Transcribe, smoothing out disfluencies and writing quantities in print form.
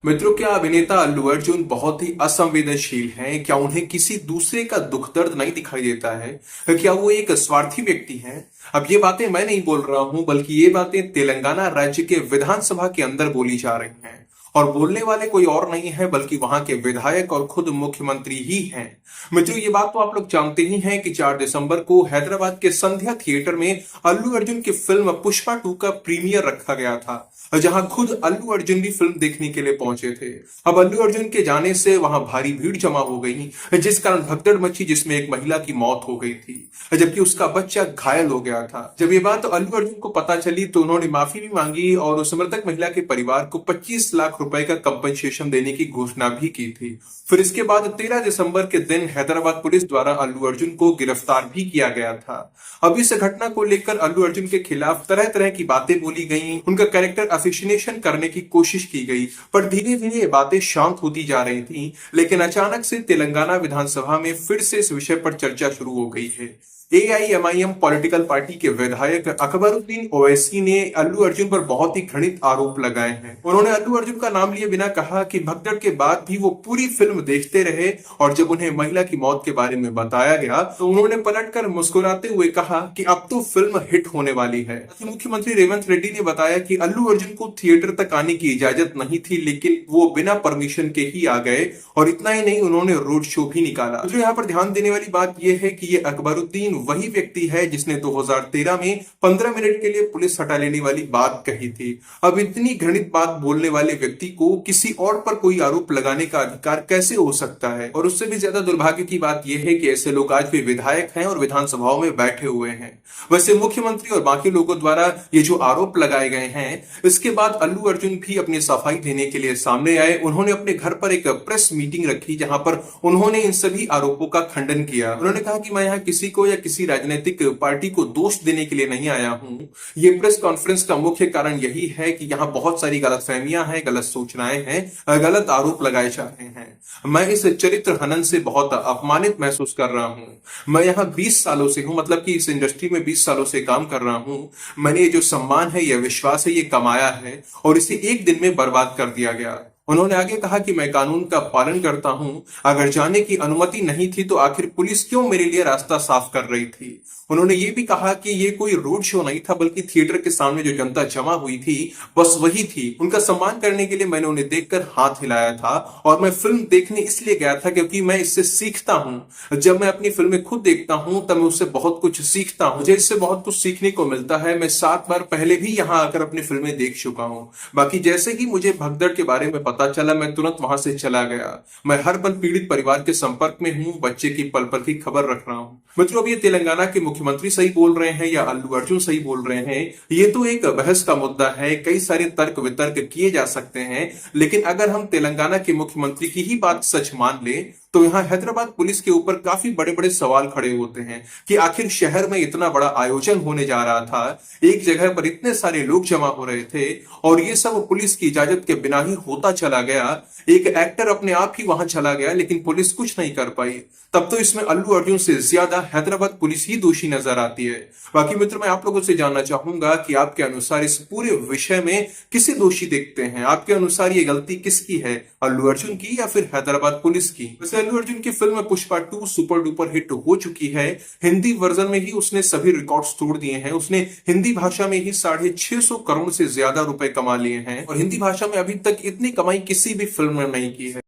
मित्रों, क्या अभिनेता अल्लू अर्जुन बहुत ही असंवेदनशील हैं? क्या उन्हें किसी दूसरे का दुख दर्द नहीं दिखाई देता है? क्या वो एक स्वार्थी व्यक्ति हैं? अब ये बातें मैं नहीं बोल रहा हूं, बल्कि ये बातें तेलंगाना राज्य के विधानसभा के अंदर बोली जा रही हैं। और बोलने वाले कोई और नहीं है बल्कि वहां के विधायक और खुद मुख्यमंत्री ही हैं। मित्रों, ये बात तो आप लोग जानते ही हैं कि 4 दिसंबर को हैदराबाद के संध्या थिएटर में अल्लू अर्जुन की फिल्म पुष्पा 2 का प्रीमियर रखा गया था, जहां खुद अल्लू अर्जुन भी फिल्म देखने के लिए पहुंचे थे। अब अल्लू अर्जुन के जाने से वहां भारी भीड़ जमा हो गई, जिस कारण भगदड़ मची, जिसमें एक महिला की मौत हो गई थी जबकि उसका बच्चा घायल हो गया था। जब ये बात अल्लू अर्जुन को पता चली तो उन्होंने माफी भी मांगी और उस मृतक महिला के परिवार को 25 लाख रुपए का कंपनसेशन देने की घोषणा भी की थी। फिर इसके बाद 13 दिसंबर के दिन हैदराबाद पुलिस द्वारा अल्लू अर्जुन को गिरफ्तार भी किया गया था। अब इस घटना को लेकर अल्लू अर्जुन के खिलाफ तरह तरह की बातें बोली गई, उनका कैरेक्टर असोसिएशन करने की कोशिश की गई, पर धीरे धीरे ये बातें शांत होती जा रही थी। लेकिन अचानक से तेलंगाना विधानसभा में फिर से इस विषय पर चर्चा शुरू हो गई है। एआईएमआईएम पॉलिटिकल पार्टी के विधायक अकबरुद्दीन ओवैसी ने अल्लू अर्जुन पर बहुत ही घृणित आरोप लगाए हैं। उन्होंने अल्लू अर्जुन का नाम लिए बिना कहा कि भगदड़ के बाद भी वो पूरी फिल्म देखते रहे, और जब उन्हें महिला की मौत के बारे में बताया गया तो उन्होंने पलटकर मुस्कुराते हुए कहा कि अब तो फिल्म हिट होने वाली है। मुख्यमंत्री रेवंत रेड्डी ने बताया कि अल्लू अर्जुन को थिएटर तक आने की इजाजत नहीं थी, लेकिन वो बिना परमिशन के ही आ गए, और इतना ही नहीं, उन्होंने रोड शो भी निकाला। तो यहाँ पर ध्यान देने वाली बात यह है कि ये अकबरुद्दीन वही व्यक्ति है जिसने 2013 में 15 मिनट के लिए पुलिस हटा लेने वाली बात कही थी। अब इतनी घृणित बात बोलने वाले व्यक्ति को किसी और पर कोई आरोप लगाने का अधिकार कैसे हो सकता है? और उससे भी ज्यादा दुर्भाग्य की बात यह है कि ऐसे लोग आज भी विधायक हैं और विधानसभाओं में बैठे हुए हैं। वैसे मुख्यमंत्री और बाकी लोगों द्वारा ये जो आरोप लगाए गए हैं, इसके बाद अल्लू अर्जुन भी अपनी सफाई देने के लिए सामने आए। उन्होंने अपने घर पर एक प्रेस मीटिंग रखी जहां पर उन्होंने इन सभी आरोपों का खंडन किया। उन्होंने कहा कि मैं यहाँ किसी को या किसी राजनीतिक पार्टी को दोष देने के लिए नहीं आया हूं। ये प्रेस कॉन्फ्रेंस का मुख्य कारण यही है कि यहाँ बहुत सारी गलतफहमियां हैं, गलत सूचनाएं हैं, गलत आरोप लगाए जा रहे हैं। मैं इस चरित्र हनन से बहुत अपमानित महसूस कर रहा हूं। मैं यहाँ 20 सालों से हूं, मतलब कि इस इंडस्ट्री में 20 सालों से काम कर रहा हूं। मैंने ये जो सम्मान है, ये विश्वास है, ये कमाया है, और इसे एक दिन में बर्बाद कर दिया गया। उन्होंने आगे कहा कि मैं कानून का पालन करता हूं। अगर जाने की अनुमति नहीं थी तो आखिर पुलिस क्यों मेरे लिए रास्ता साफ कर रही थी? उन्होंने ये भी कहा कि ये कोई रोड शो नहीं था, बल्कि थिएटर के सामने जो जनता जमा हुई थी बस वही थी। उनका सम्मान करने के लिए मैंने उन्हें देखकर हाथ हिलाया था, और मैं फिल्म देखने इसलिए गया था क्योंकि मैं इससे सीखता हूं। जब मैं अपनी फिल्में खुद देखता हूं तब मैं उससे बहुत कुछ सीखता हूं। मुझे इससे बहुत कुछ सीखने को मिलता है। मैं 7 बार पहले भी यहां आकर अपनी फिल्में देख चुका हूं। बाकी जैसे ही मुझे भगदड़ के बारे में पता चला, मैं तुरंत वहां से चला गया। मैं हर पल पीड़ित परिवार के संपर्क में हूं, बच्चे की पल पल की खबर रख रहा हूं। मित्रों, अब ये तेलंगाना के मुख्यमंत्री सही बोल रहे हैं या अल्लू अर्जुन सही बोल रहे हैं, ये तो एक बहस का मुद्दा है। कई सारे तर्क वितर्क किए जा सकते हैं, लेकिन अगर हम तेलंगाना के मुख्यमंत्री की ही बात सच मान ले तो यहाँ हैदराबाद पुलिस के ऊपर काफी बड़े बड़े सवाल खड़े होते हैं कि आखिर शहर में इतना बड़ा आयोजन होने जा रहा था, एक जगह पर इतने सारे लोग जमा हो रहे थे, और ये सब पुलिस की इजाजत के बिना ही होता चला गया। एक एक्टर अपने आप ही वहां चला गया, लेकिन पुलिस कुछ नहीं कर पाई। तब तो इसमें अल्लू अर्जुन से ज्यादा हैदराबाद पुलिस ही दोषी नजर आती है। बाकी मित्र, मैं आप लोगों से जानना चाहूंगा कि आपके अनुसार इस पूरे विषय में किसे दोषी देखते हैं? आपके अनुसार ये गलती किसकी है, अल्लू अर्जुन की या फिर हैदराबाद पुलिस की? वैसे अल्लू अर्जुन की film Pushpa 2 super duper hit हो चुकी है। हिंदी वर्जन में ही उसने सभी रिकॉर्ड्स तोड़ दिए हैं। उसने हिंदी भाषा में ही 650 करोड़ से ज्यादा रुपए कमा लिए हैं, और हिंदी भाषा में अभी तक इतनी कमाई किसी भी फिल्म ने नहीं की है।